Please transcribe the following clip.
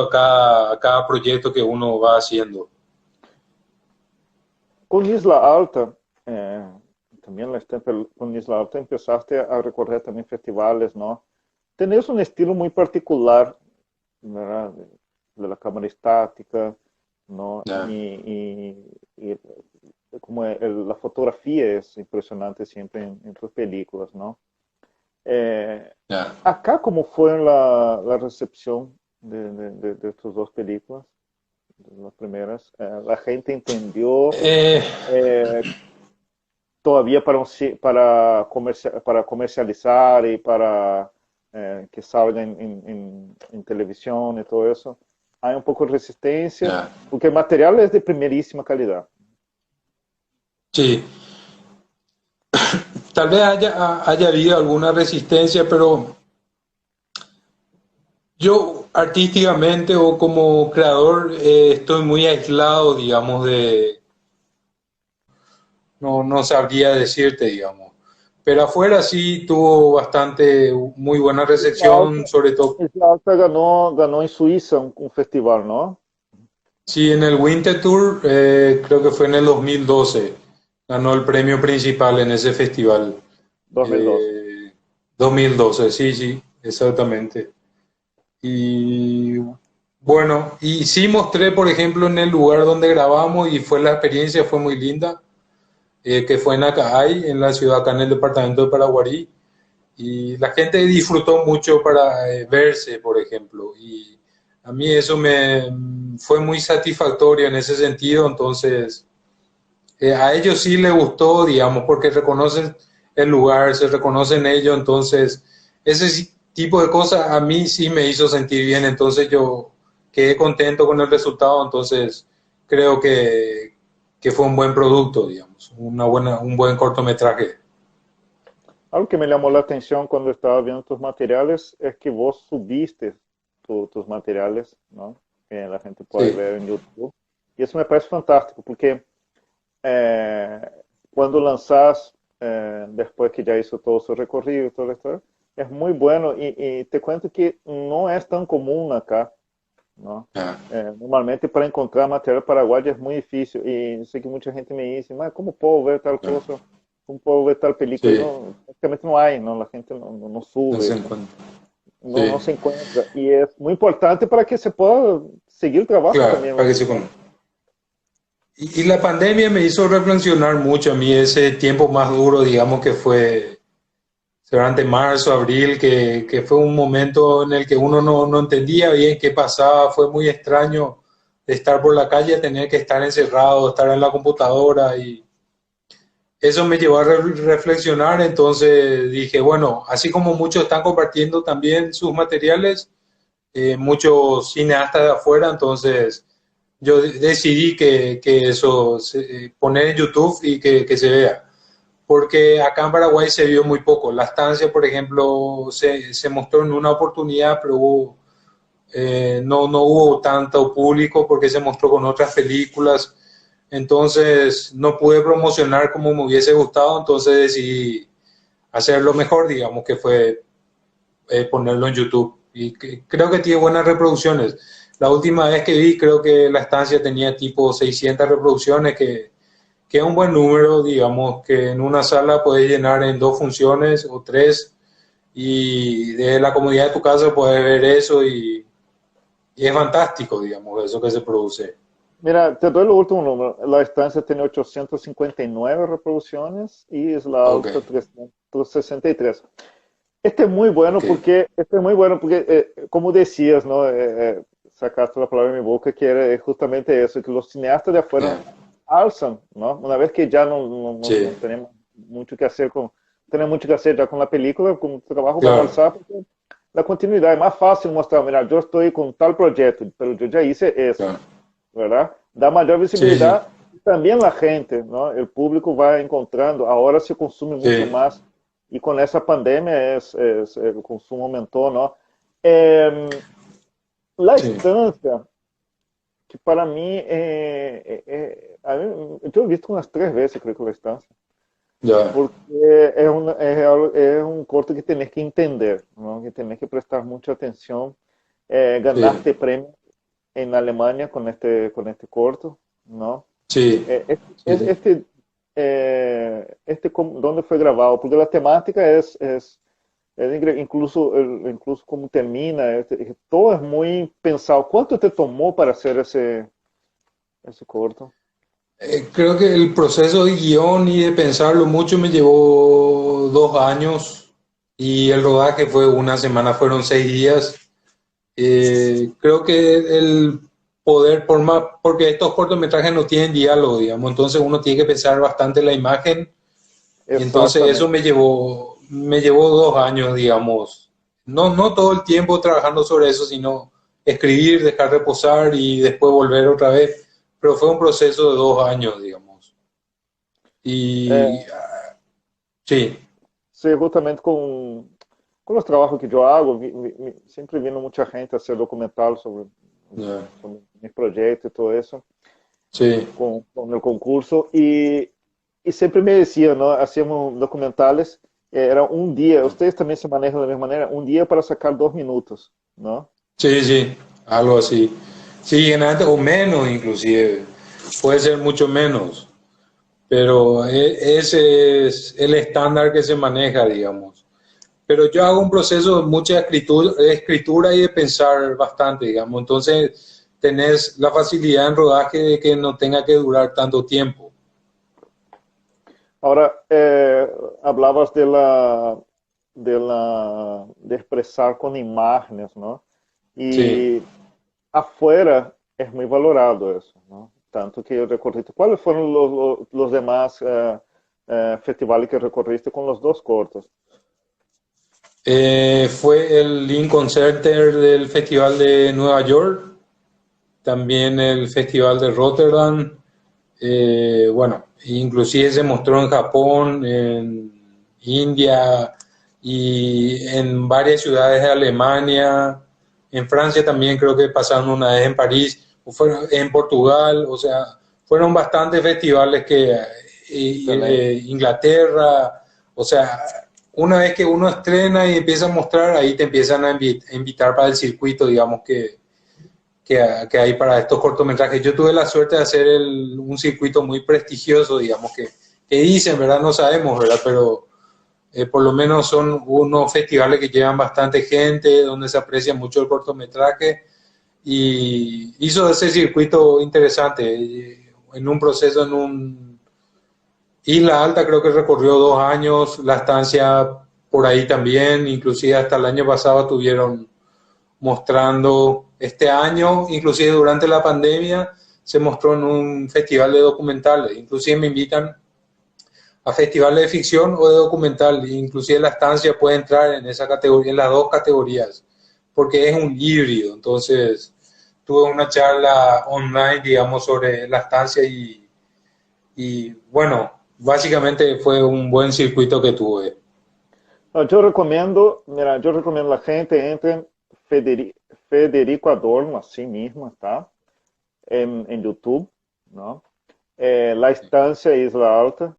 a cada proyecto que uno va haciendo. Con Isla Alta, también con Isla Alta empezaste a recorrer también festivales, ¿no? Tenés un estilo muy particular, ¿verdad? De la cámara estática, ¿no? Ya, Y como la fotografía es impresionante siempre en tus películas, ¿no? Eh, ya. Acá, ¿cómo fue la recepción de tus dos películas, de las primeras? ¿La gente entendió Eh, eh, todavía para comercializar y para que salga en televisión y todo eso? Hay un poco de resistencia, ya. porque el material es de primerísima calidad. Sí, tal vez haya habido alguna resistencia, pero yo artísticamente o como creador estoy muy aislado, digamos, no sabría decirte, digamos. Pero afuera sí tuvo bastante, muy buena Isla Alta, recepción, sobre todo, Isla Alta ganó en Suiza un festival, ¿no? sí, en el Winter Tour, creo que fue en el 2012, ganó el premio principal en ese festival. 2012. Eh, 2012, sí, sí, exactamente. Y bueno, y sí mostré, por ejemplo, en el lugar donde grabamos y fue la experiencia, fue muy linda, que fue en Acahay, en la ciudad, acá en el departamento de Paraguarí. Y la gente disfrutó mucho para verse, por ejemplo. Y a mí eso me fue muy satisfactorio en ese sentido. Entonces, a ellos sí les gustó, digamos, porque reconocen el lugar, se reconocen ellos. Entonces, ese tipo de cosas a mí sí me hizo sentir bien. Entonces, yo quedé contento con el resultado. Entonces, creo que fue un buen producto, digamos, un buen cortometraje. Algo que me llamó la atención cuando estaba viendo tus materiales es que vos subiste tus materiales, ¿no? Que la gente puede Sí, ver en YouTube. Y eso me parece fantástico, porque eh, cuando lanzas, después que ya hizo todo su recorrido y todo esto, es muy bueno. Y te cuento que no es tan común acá, ¿no? ya, Normalmente para encontrar material paraguayo es muy difícil. Y sé que mucha gente me dice, mas ¿cómo puedo ver tal ya. cosa? ¿Cómo puedo ver tal película? Y Sí, no, prácticamente no hay, ¿no? La gente no no se sube, encuentra. no Sí, se encuentra. Y es muy importante para que se pueda seguir el trabajo claro, también, para que ¿verdad? se conozca. Y la pandemia me hizo reflexionar mucho a mí ese tiempo más duro, digamos que fue durante marzo, abril, que fue un momento en el que uno no entendía bien qué pasaba, fue muy extraño de estar por la calle, tener que estar encerrado, estar en la computadora y eso me llevó a reflexionar, entonces dije, bueno, así como muchos están compartiendo también sus materiales, muchos cineastas de afuera, entonces yo decidí que eso, poner en YouTube y que se vea. Porque acá en Paraguay se vio muy poco. La estancia, por ejemplo, se mostró en una oportunidad, pero no hubo tanto público porque se mostró con otras películas. Entonces no pude promocionar como me hubiese gustado, entonces decidí hacerlo mejor, digamos, que fue ponerlo en YouTube. Y creo que tiene buenas reproducciones. La última vez que vi, creo que la estancia tenía tipo 600 reproducciones, que es un buen número, digamos, que en una sala puedes llenar en dos funciones o tres, y de la comodidad de tu casa puedes ver eso y es fantástico, digamos, eso que se produce. Mira, te doy el último número. La estancia tiene 859 reproducciones y es la Ok, alta 363. ok, Este es muy bueno porque, como decías, ¿no? Sacaste la palabra de mi boca, que era justamente eso, que los cineastas de afuera yeah, alzan, ¿no? Una vez que ya sí, no tenemos mucho que hacer tenemos mucho que hacer ya con la película, con el trabajo, van a claro, alzar porque la continuidad es más fácil mostrar, mira, yo estoy con tal proyecto, pero yo ya hice eso, claro, ¿verdad? Da mayor sí, sí, visibilidad y también la gente, ¿no? El público va encontrando, ahora se consume mucho sí, más y con esa pandemia el consumo aumentó, ¿no? Eh, la sí, estancia, que para mí, yo he visto unas 3 veces, creo que la estancia, ya, porque es un corto que tenés que entender, ¿no? Que tenés que prestar mucha atención, sí, ganarte premios. en Alemania con este corto, ¿no? Sí, sí, sí. Este, ¿dónde fue grabado? Porque la temática incluso, incluso como termina, todo es muy pensado. ¿Cuánto te tomó para hacer ese corto? Creo que el proceso de guión y de pensarlo mucho me llevó 2 años y el rodaje fue una semana, fueron 6 días. Creo que el poder, porque estos cortometrajes no tienen diálogo, digamos, entonces uno tiene que pensar bastante la imagen y entonces eso Exactamente. me llevó 2 años, digamos. No, no todo el tiempo trabajando sobre eso, sino escribir, dejar reposar y después volver otra vez. Pero fue un proceso de 2 años, digamos. Y Eh, sí, sí, justamente con los trabajos que yo hago, siempre vino mucha gente a hacer documental eh, sobre mis proyectos y todo eso, sí, con el concurso. Y siempre me decían, ¿no? Hacíamos documentales, era un día, ustedes también se manejan de la misma manera, un día para sacar 2 minutos, ¿no? sí, sí, algo así. Sí, generalmente, o menos inclusive, puede ser mucho menos, pero ese es el estándar que se maneja, digamos. Pero yo hago un proceso de mucha escritura y de pensar bastante, digamos. Entonces, tenés la facilidad en rodaje de que no tenga que durar tanto tiempo. Ahora, hablabas de expresar con imágenes, ¿no? Sí. Y afuera es muy valorado eso, ¿no? Tanto que recorriste. ¿Cuáles fueron los demás festivales que recorriste con los dos cortos? Fue el Lincoln Center del Festival de Nueva York, también el Festival de Rotterdam. Bueno, inclusive se mostró en Japón, en India y en varias ciudades de Alemania. En Francia también creo que pasaron una vez en París, o fueron en Portugal, o sea, fueron bastantes festivales Excelente. Inglaterra, o sea, una vez que uno estrena y empieza a mostrar, ahí te empiezan a invitar para el circuito, digamos que hay para estos cortometrajes. Yo tuve la suerte de hacer un circuito muy prestigioso, digamos, que dicen, ¿verdad? No sabemos, ¿verdad? Pero por lo menos son unos festivales que llevan bastante gente, donde se aprecia mucho el cortometraje y hizo ese circuito interesante en un proceso, en un Isla Alta creo que recorrió 2 años, la estancia por ahí también, inclusive hasta el año pasado tuvieron mostrando este año, inclusive durante la pandemia, se mostró en un festival de documentales. Inclusive me invitan a festivales de ficción o de documental. Inclusive la estancia puede entrar en esa categoría, en las dos categorías, porque es un híbrido. Entonces, tuve una charla online, digamos, sobre la estancia y bueno, básicamente fue un buen circuito que tuve. No, yo recomiendo, mira, yo recomiendo a la gente entre Federico Adorno, así mismo, ¿está? En YouTube, ¿no? La Estancia Isla Alta.